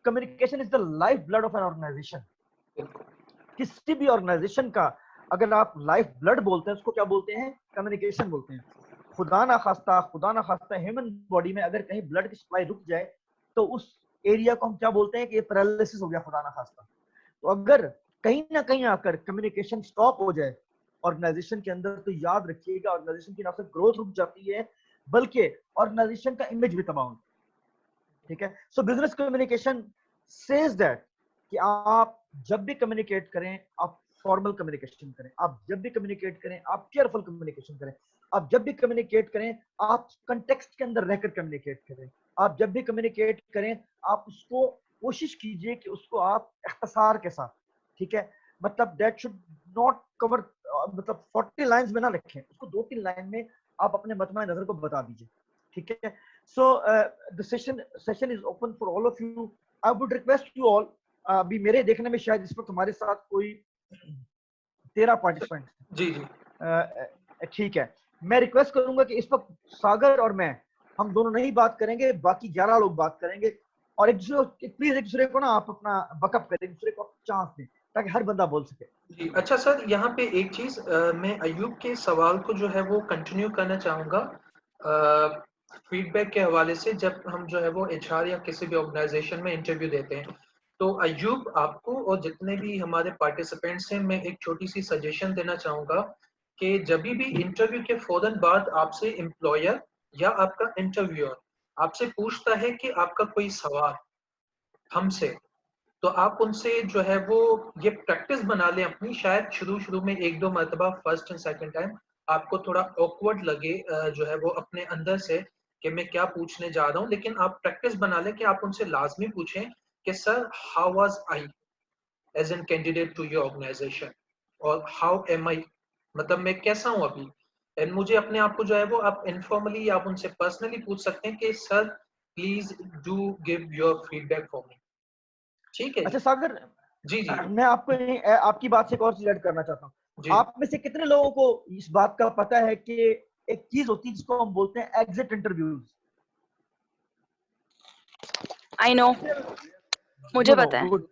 communication is the life blood of an organisation. किसी भी ऑर्गेनाइजेशन का अगर आप लाइफ ब्लड बोलते हैं उसको क्या बोलते हैं, कम्युनिकेशन बोलते हैं। खुदा ना खास्ता ह्यूमन बॉडी में अगर कहीं ब्लड की सप्लाई रुक जाए तो उस एरिया को हम क्या बोलते हैं कि ये पैरालिसिस हो गया, खुदा ना खास्ता। तो अगर कहीं ना कहीं आकर कम्युनिकेशन स्टॉप हो जाए ऑर्गेनाइजेशन के अंदर, तो याद रखिएगा ऑर्गेनाइजेशन की ना सिर्फ ग्रोथ रुक जाती है बल्कि ऑर्गेनाइजेशन का इमेज भी तबाह होता है। ठीक है, सो बिजनेस कम्युनिकेशन सेज दैट कि आप जब भी कम्युनिकेट करें आप फॉर्मल कम्युनिकेशन करें, आप जब भी कम्युनिकेट करें आप केयरफुल कम्युनिकेशन करें, आप जब भी कम्युनिकेट करें आप कंटेक्स्ट के अंदर रहकर कम्युनिकेट करें, आप जब भी कम्युनिकेट करें आप उसको कोशिश कीजिए कि उसको आप इख्तिसार के साथ, ठीक है, मतलब दैट शुड नॉट कवर, मतलब 40 लाइंस में ना लिखें उसको, 2-3 लाइन में आप अपने मतमा नजर को बता दीजिए। ठीक है, so the session is open for all of you. I would request you all, अभी मेरे देखने में शायद इस वक्त हमारे साथ कोई 13 पार्टिसिपेंट। जी जी ठीक है, मैं रिक्वेस्ट करूंगा कि इस वक्त सागर और मैं हम दोनों नहीं बात करेंगे, बाकी 11 लोग बात करेंगे, और प्लीज एक दूसरे को ना आप अपना बकअप करें, एक दूसरे को चांस दें ताकि हर बंदा बोल सके। जी। अच्छा सर, यहाँ पे एक चीज मैं अयूब के सवाल को जो है वो कंटिन्यू करना चाहूंगा फीडबैक के हवाले से। जब हम जो है वो एचआर या किसी भी ऑर्गेनाइजेशन में इंटरव्यू देते हैं, तो अयूब आपको और जितने भी हमारे पार्टिसिपेंट्स हैं, मैं एक छोटी सी सजेशन देना चाहूंगा कि जब भी इंटरव्यू के फौरन बाद आपसे एम्प्लॉयर या आपका इंटरव्यूअर आपसे पूछता है कि आपका कोई सवाल हमसे, तो आप उनसे जो है वो ये प्रैक्टिस बना लें अपनी। शायद शुरू में 1-2 मरतबा फर्स्ट एंड सेकंड टाइम आपको थोड़ा ऑकवर्ड लगे जो है वो अपने अंदर से कि मैं क्या पूछने जा रहा हूँ, लेकिन आप प्रैक्टिस बना लें कि आप उनसे लाजमी पूछें कि sir how was I as an candidate to your organisation, और हाउ एम आई, मतलब मैं कैसा हूँ अभी। एंड मुझे अपने आप को जो है वो आप इनफॉर्मली या आप उनसे पर्सनली पूछ सकते हैं कि sir please do give your feedback for me. ठीक है अच्छा सागर, जी जी मैं आपको आपकी बात से एक और चीज ऐड करना चाहता हूँ। जी। आप में से कितने लोगों को इस बात का पता है कि एक चीज होती है जिसको हम बोलते हैं एग्जिट इंटरव्यूज? आई नो, मुझे पता है। गुड,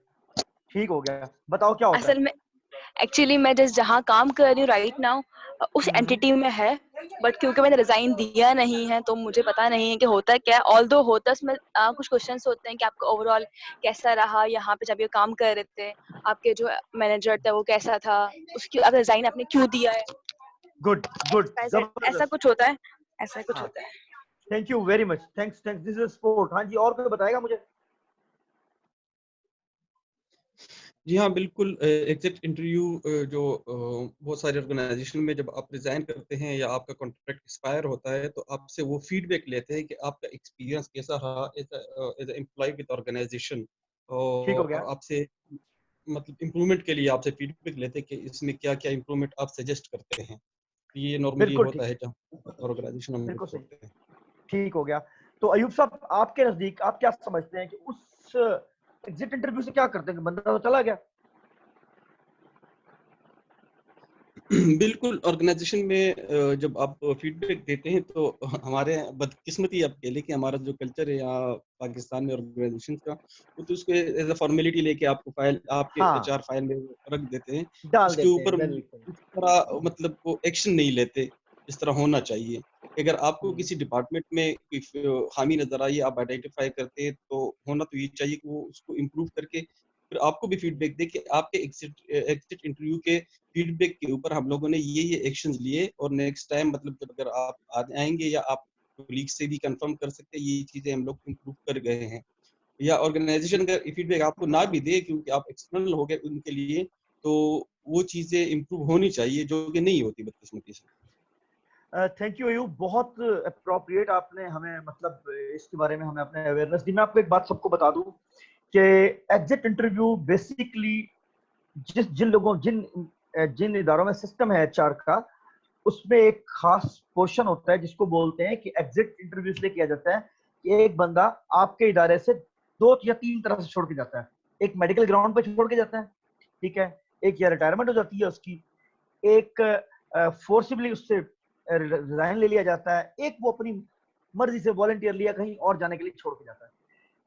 ठीक हो गया, बताओ क्या होता है? असल में एक्चुअली मैं जहाँ काम कर रही हूँ राइट नाउ उस एंटिटी में है, बट क्योंकि मैंने रिजाइन दिया नहीं है तो मुझे पता नहीं है कि होता है क्या। ऑल्दो होता है उसमें कुछ क्वेश्चंस होते हैं कि आपका ओवरऑल कैसा रहा यहाँ पे जब ये काम कर रहे थे, आपके जो मैनेजर था वो कैसा था, उसकी अब रिजाइन आपने क्यों दिया है। गुड, ऐसा कुछ होता है, ऐसा कुछ होता है। Thank you very much, thanks, this is sport. हाँ जी, और कोई बताएगा मुझे? जी हाँ, बिल्कुल। एग्जिट इंटरव्यू जो बहुत सारे ऑर्गेनाइजेशन में जब आप रिजाइन करते हैं या आपका कॉन्ट्रैक्ट एक्सपायर होता है तो आपसे वो फीडबैक लेते हैं कि आपका एक्सपीरियंस कैसा रहा एज एम्प्लॉय विद ऑर्गेनाइजेशन, ठीक हो और गया, आपसे मतलब इम्प्रूवमेंट के लिए आपसे फीडबैक लेते हैं कि इसमें क्या क्या इम्प्रूवमेंट आप सजेस्ट करते हैं। ये नॉर्मली बिल्कुल होता ठीक, है जब ऑर्गेनाइजेशन हम बिल्कुल सही, होते हैं। ठीक हो गया। तो अयूब साहब आपके नजदीक आप क्या समझते हैं कि उस एग्जिट इंटरव्यू से क्या करते हैं, बंदा तो चला गया। बिल्कुल, ऑर्गेनाइजेशन में जब आप फीडबैक देते हैं तो हमारे बदकिस्मती आप कह लें कि हमारा जो कल्चर है यहाँ पाकिस्तान में ऑर्गेनाइजेशन का, वो तो उसको एज अ फॉर्मेलिटी लेके आपको फाइल आपके हाँ, एचआर फाइल में रख देते हैं, डाल उसके देते हैं, ऊपर बिल्कुल। इस तरह मतलब वो एक्शन नहीं लेते जिस तरह होना चाहिए। अगर आपको किसी डिपार्टमेंट में कोई खामी नजर आई, आप आइडेंटिफाई करते हैं, तो होना तो ये चाहिए कि वो उसको इम्प्रूव करके फिर आपको भी फीडबैक दे कि आपके एग्जिट इंटरव्यू के फीडबैक के ऊपर हम लोगों ने ये एक्शंस लिए, और नेक्स्ट टाइम मतलब जब अगर आप आएंगे या आप कोलीग से भी कंफर्म कर सकते हैं ये चीजें हम लोग इम्प्रूव कर गए हैं। या ऑर्गेनाइजेशन अगर फीडबैक आपको ना भी दे क्योंकि आप एक्सटर्नल हो गए उनके लिए, तो वो चीजें इम्प्रूव होनी चाहिए जो कि नहीं होती बदकिस्मती से। थैंक यू अयूब, बहुत अप्रोप्रिएट आपने हमें मतलब इसके बारे में हमें अपने अवेयरनेस दी। मैं आपको एक बात सबको बता दूं कि एग्जिट इंटरव्यू बेसिकली जिन इदारों में सिस्टम है एचआर का, उसमें एक खास पोर्शन होता है जिसको बोलते हैं कि एग्जिट इंटरव्यू इसलिए किया जाता है कि एक बंदा आपके इदारे से 2 या 3 तरह से छोड़ के जाता है। एक मेडिकल ग्राउंड पे छोड़ के जाता है, ठीक है, एक या रिटायरमेंट हो जाती है उसकी, एक फोर्सिबली उससे रिजाइन ले लिया जाता है, एक वो अपनी मर्जी से वॉलंटियर लिया कहीं और जाने के लिए छोड़ के जाता है।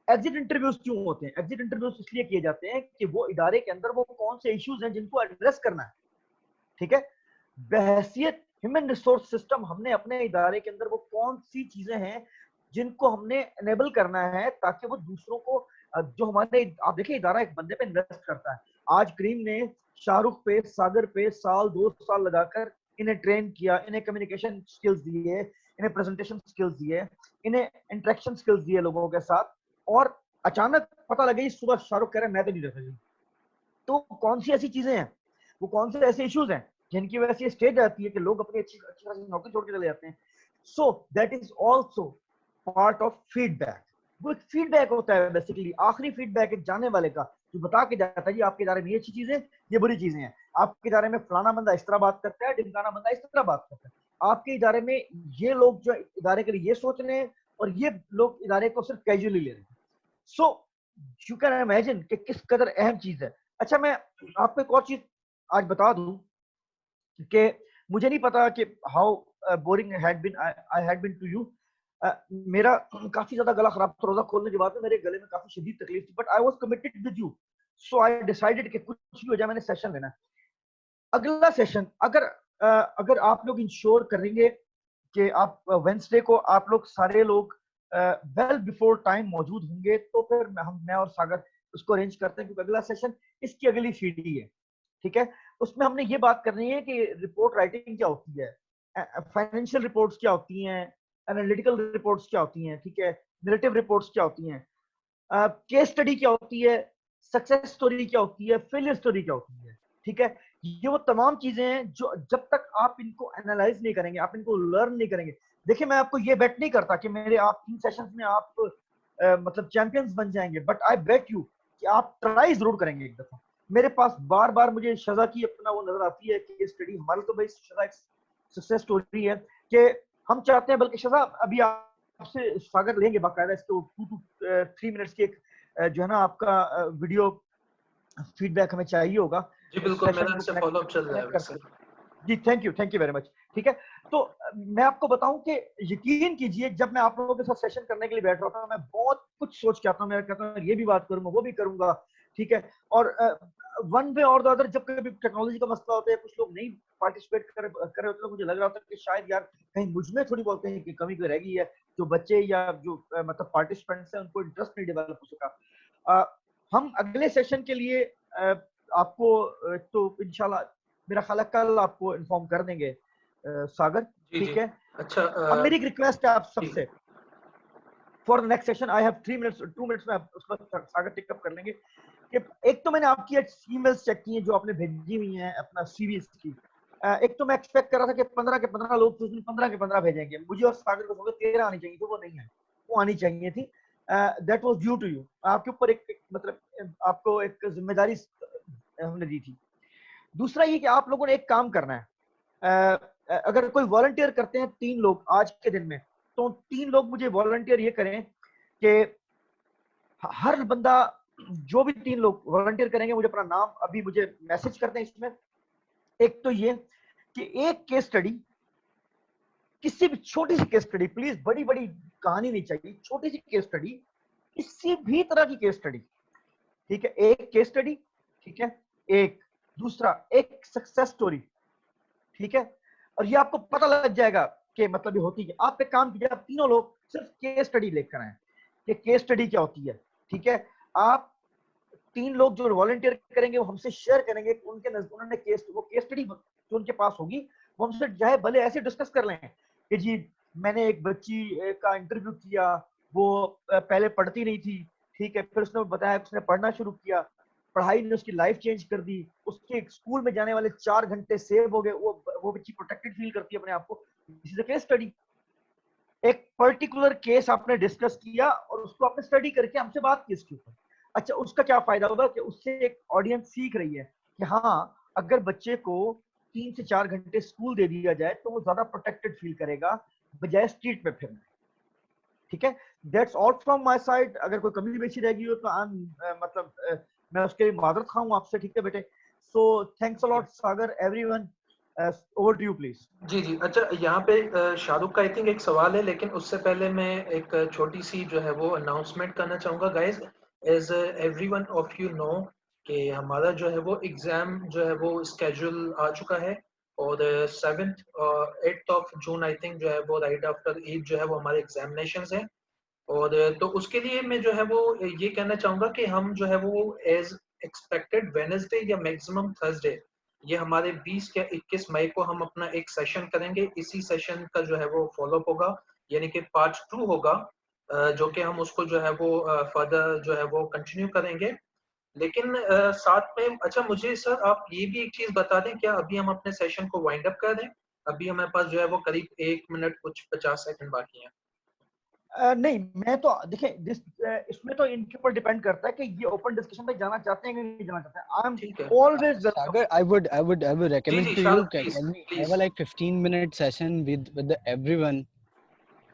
एग्जिट इंटरव्यूज क्यों होते हैं? एग्जिट इंटरव्यूज इसलिए किए जाते हैं कि वो इदारे के अंदर वो कौन से इश्यूज हैं जिनको एड्रेस करना है, ठीक है। बहैसियत ह्यूमन रिसोर्स सिस्टम हमने अपने इदारे के अंदर वो कौन सी चीजें हैं जिनको हमने एनेबल करना है ताकि वो दूसरों को जो हमारे, आप देखिए इदारा एक बंदे पे इन्वेस्ट करता है। आज करीम ने शाहरुख पे, सागर पे साल 2 साल लगाकर इन्हें ट्रेन किया, इन्हें कम्युनिकेशन स्किल्स दिए, इन्हें प्रेजेंटेशन स्किल्स दिए, इन्हें इंटरेक्शन स्किल्स दिए लोगों के साथ, और अचानक पता लगे सुबह शाहरुख कह रहे हैं मैं तो नहीं रह सकती। तो कौन सी ऐसी चीजें हैं, वो कौन से ऐसे इश्यूज हैं जिनकी वजह से स्टेज आती है कि लोग अपनी अच्छी अच्छी खासी नौकरी छोड़ के चले जाते हैं। So that is also part of feedback. वो एक फीडबैक होता है बेसिकली, आखिरी फीडबैक एक जाने वाले का जो बता के जाता है जी आपके इदारे में ये अच्छी चीजें, ये बुरी चीजें हैं, आपके इदारे में फलाना बंदा इस तरह बात करता है, ढिमकाना बंदा इस तरह बात करता है, आपके इदारे में ये लोग जो इदारे के लिए ये सोच रहे हैं और ये लोग इदारे को सिर्फ कैजुअली ले रहे हैं। सो यू कैन इमेजिन कि किस कदर अहम चीज है। अच्छा, मैं आपको एक और चीज आज बता दूं कि मुझे नहीं पता कि how boring I had been to you. मेरा काफी ज्यादा गला खराब था, रोजा खोलने के बाद में मेरे गले में काफी शदीद तकलीफ थी, but I was committed with you, so I decided कि कुछ भी हो जाए मैंने सेशन लेना है। अगला सेशन अगर आप लोग इंश्योर करेंगे कि आप वेंसडे को आप लोग सारे लोग वेल बिफोर टाइम मौजूद होंगे, तो फिर मैं और सागर उसको अरेंज करते हैं, क्योंकि अगला सेशन इसकी अगली सीढ़ी है, ठीक है। उसमें हमने ये बात करनी है कि रिपोर्ट राइटिंग क्या होती है, फाइनेंशियल रिपोर्ट्स क्या होती हैं, एनालिटिकल रिपोर्ट्स क्या होती हैं, ठीक है, नैरेटिव रिपोर्ट्स क्या होती हैं, केस स्टडी क्या होती है, सक्सेस स्टोरी क्या होती है, फेलियर स्टोरी क्या होती है, ठीक है। ये वो तमाम चीजें हैं जो जब तक आप इनको एनालाइज नहीं करेंगे, आप इनको लर्न नहीं करेंगे। देखिए, मैं आपको ये बेट नहीं करता कि मेरे आप 3 सेशंस में आप मतलब चैंपियंस बन जाएंगे, बट आई बेट यू कि आप ट्राई जरूर करेंगे एक दफा। मेरे पास बार बार मुझे शजा की अपना वो नजर आती है कि स्टडी हमारी तो भाई शजा एक सक्सेस स्टोरी है कि हम चाहते हैं, बल्कि शजा अभी आपसे सागर लेंगे बाकायदा इसको 2 to 3 मिनट्स की एक जो है ना आपका वीडियो फीडबैक हमें चाहिए होगा। जी बिल्कुल, मेरा इससे फॉलो अप चल रहा है वैसे। जी थैंक यू वेरी मच, ठीक है। तो मैं आपको बताऊं कि यकीन कीजिए, जब मैं आप लोगों के साथ सेशन करने के लिए बैठ रहा था, मैं बहुत कुछ सोच के आता हूं, मैं कहता हूं ये भी बात करूंगा, वो भी करूंगा, ठीक है। और वन वे और द अदर जब कभी टेक्नोलॉजी का मसला होता है, कुछ लोग नहीं पार्टिसिपेट कर रहे होते, मुझे लग रहा था कि शायद यार कहीं मुझ में थोड़ी बहुत कहीं कमी कोई रह गई है, जो बच्चे या जो मतलब पार्टिसिपेंट्स हैं उनको इंटरेस्ट नहीं डेवलप हो सका। हम अगले सेशन के लिए आपको तो इंशाल्लाह मेरा ख्याल है कल आपको इन्फॉर्म कर देंगे सागर, ठीक है। अच्छा, अब मेरी एक रिक्वेस्ट है आप सबसे, for the next session I have 2 minutes में उसको सागर टिकअप कर लेंगे कि एक तो मैंने आपकी ईमेल्स चेक की हैं जो आपने भेजी हुई हैं अपना सीवीज की। एक तो मैं एक्सपेक्ट कर रहा था कि 15 के 15 लोग तो 15 के 15 भेजेंगे, मुझे और सागर को 13 आनी चाहिए थी, वो नहीं है, वो आनी चाहिए थी। That was due to you, आपके ऊपर एक मतलब आपको एक जिम्मेदारी हमने दी थी। दूसरा ये कि आप लोगों ने एक काम करना है, अगर कोई वॉलंटियर करते हैं 3 लोग आज के दिन में, तो 3 लोग मुझे वॉलंटियर ये करें कि हर बंदा जो भी 3 लोग वॉलंटियर करेंगे मुझे अपना नाम अभी मुझे मैसेज कर दें इसमें। एक तो ये कि एक केस स्टडी, किसी भी छोटी सी केस स्टडी, प्लीज बड़ी बड़ी कहानी नहीं चाहिए, छोटी सी केस स्टडी, किसी भी तरह की केस स्टडी, ठीक है, एक केस स्टडी, ठीक है, एक दूसरा एक सक्सेस स्टोरी, ठीक है, और ये आपको पता लग जाएगा कि मतलब ये होती है। आप एक काम कीजिए, आप तीनों लोग सिर्फ केस स्टडी लेकर आए कि केस स्टडी क्या होती है, ठीक है। आप 3 लोग जो वॉलंटियर करेंगे वो हमसे शेयर करेंगे उनके उन्होंने केस स्टडी जो उनके पास होगी वो हमसे चाहे भले ऐसे डिस्कस कर लें कि जी मैंने एक बच्ची का इंटरव्यू किया, वो पहले पढ़ती नहीं थी, ठीक है, फिर उसने बताया उसने पढ़ना शुरू किया, पढ़ाई ने उसकी लाइफ चेंज कर दी, उसके स्कूल में जाने वाले 4 घंटे सेव हो गए, वो बच्ची प्रोटेक्टेड फील करती है अपने आप को। This is a case study. एक पर्टिकुलर केस आपने डिस्कस किया और उसको आपने स्टडी करके हमसे बात की इसके ऊपर। अच्छा, उसका क्या फायदा होगा कि उससे एक ऑडियंस सीख रही है कि हाँ अगर बच्चे को 3 से 4 घंटे स्कूल दे दिया जाए तो वो ज्यादा प्रोटेक्टेड फील करेगा बजाय स्ट्रीट पे फिरने, ठीक है। That's all from my side. अगर कोई कमी बेची रहेगी हो तो मतलब मैं उसके लिए माजरत खाऊं आपसे, ठीक है बेटे। So thanks a lot Sagar, everyone, over to you please. जी जी। अच्छा, यहाँ पे शाहरुख का आई थिंक एक सवाल है, लेकिन उससे पहले मैं एक छोटी सी जो है वो अनाउंसमेंट करना चाहूँगा guys. As everyone of you know कि हमारा जो है वो एग्ज़ाम जो है वो स्केड्यूल आ चुका है, और 7th और 8th of June I think जो है वो राइट आफ्टर ईद जो है वो हमारे एग्जामिनेशंस हैं। और तो उसके लिए मैं जो है वो ये कहना चाहूँगा कि हम जो है वो एज एक्सपेक्टेड वेडनेसडे या मैक्सिमम थर्सडे, ये हमारे 20 या 21 मई को हम अपना एक सेशन करेंगे। इसी सेशन का जो है वो फॉलोअप होगा, यानी कि पार्ट 2 होगा, जो कि हम उसको जो है वो फर्दर जो है वो कंटिन्यू करेंगे। लेकिन साथ में अच्छा मुझे सर आप ये भी एक चीज बता दें, क्या अभी हम अपने सेशन को वाइंड अप कर दें? अभी हमारे पास जो है वो करीब 1 मिनट कुछ 50 सेकंड बाकी हैं। नहीं, मैं तो देखिए इसमें तो इनके ऊपर डिपेंड करता है कि ये ओपन डिस्कशन में जाना चाहते हैं कि नहीं जाना चाहते हैं। I am always welcome. Sagar, I would recommend जी, to you, Shahrukh, can please, we please. have a like 15-minute session with everyone?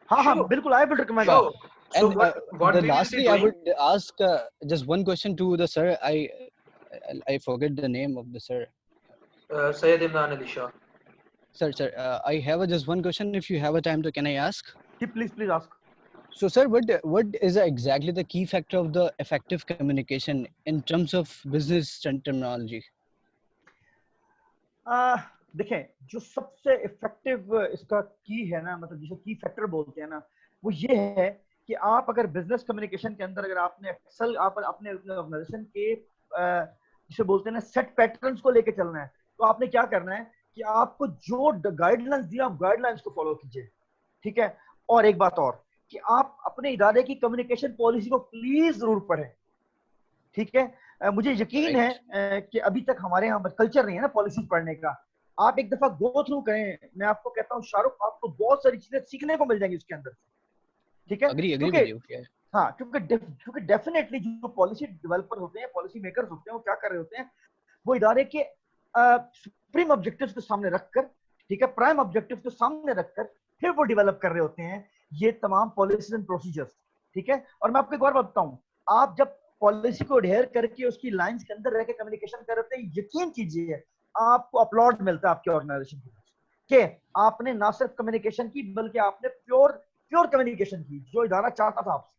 हाँ हाँ Sure. बिल्कुल, I will recommend. Sure. So And what the we will be lastly, I doing? would ask just one question to the sir. I forget the name of the sir. Syed Imran Ali Shah. Sir, I have just one question. If you have a time, to can I ask? Please ask. So, sir, what is exactly the key factor of the effective communication in terms of business terminology? देखें, जो सबसे इफेक्टिव इसका की है ना, मतलब जिसे की फैक्टर बोलते हैं ना, वो ये है कि आप अगर बिजनेस कम्युनिकेशन के अंदर अगर आपने एक्सेल आप अपने ऑर्गेनाइजेशन के जिसे बोलते हैं ना सेट पैटर्न्स को लेके चलना है, तो आपने क्या करना है कि आपको जो गाइडलाइंस दिया आप गाइडलाइंस को फॉलो कीजिए, ठीक है। और एक बात और कि आप अपने इदारे की कम्युनिकेशन पॉलिसी को प्लीज जरूर पढ़ें, ठीक है। मुझे यकीन है कि अभी तक हमारे यहाँ कल्चर नहीं है ना पॉलिसी पढ़ने का। आप एक दफा गो थ्रू करें, मैं आपको कहता हूँ शाहरुख, आपको बहुत सारी चीजें सीखने को मिल जाएंगी उसके अंदर, ठीक है। Agree with you. Yeah. हाँ, क्योंकि डेफिनेटली जो पॉलिसी डेवलपर होते हैं, पॉलिसी मेकर्स होते हैं, वो क्या कर रहे होते हैं, वो इदारे के सुप्रीम ऑब्जेक्टिव्स को सामने रखकर, ठीक है, प्राइम ऑब्जेक्टिव्स को सामने रखकर फिर वो डेवलप कर रहे होते हैं ये तमाम पॉलिसीज एंड प्रोसीजर्स, ठीक है। और मैं आपको एक बार बताऊं, आप जब पॉलिसी को अडेयर करके उसकी लाइंस के अंदर रह के कम्युनिकेशन कर रहे हैं, यकीन कीजिए आपको अपलॉड मिलता है आपके ऑर्गेनाइजेशन की कि आपने ना सिर्फ कम्युनिकेशन की बल्कि आपने प्योर कम्युनिकेशन की जो इदारा चाहता था आपसे,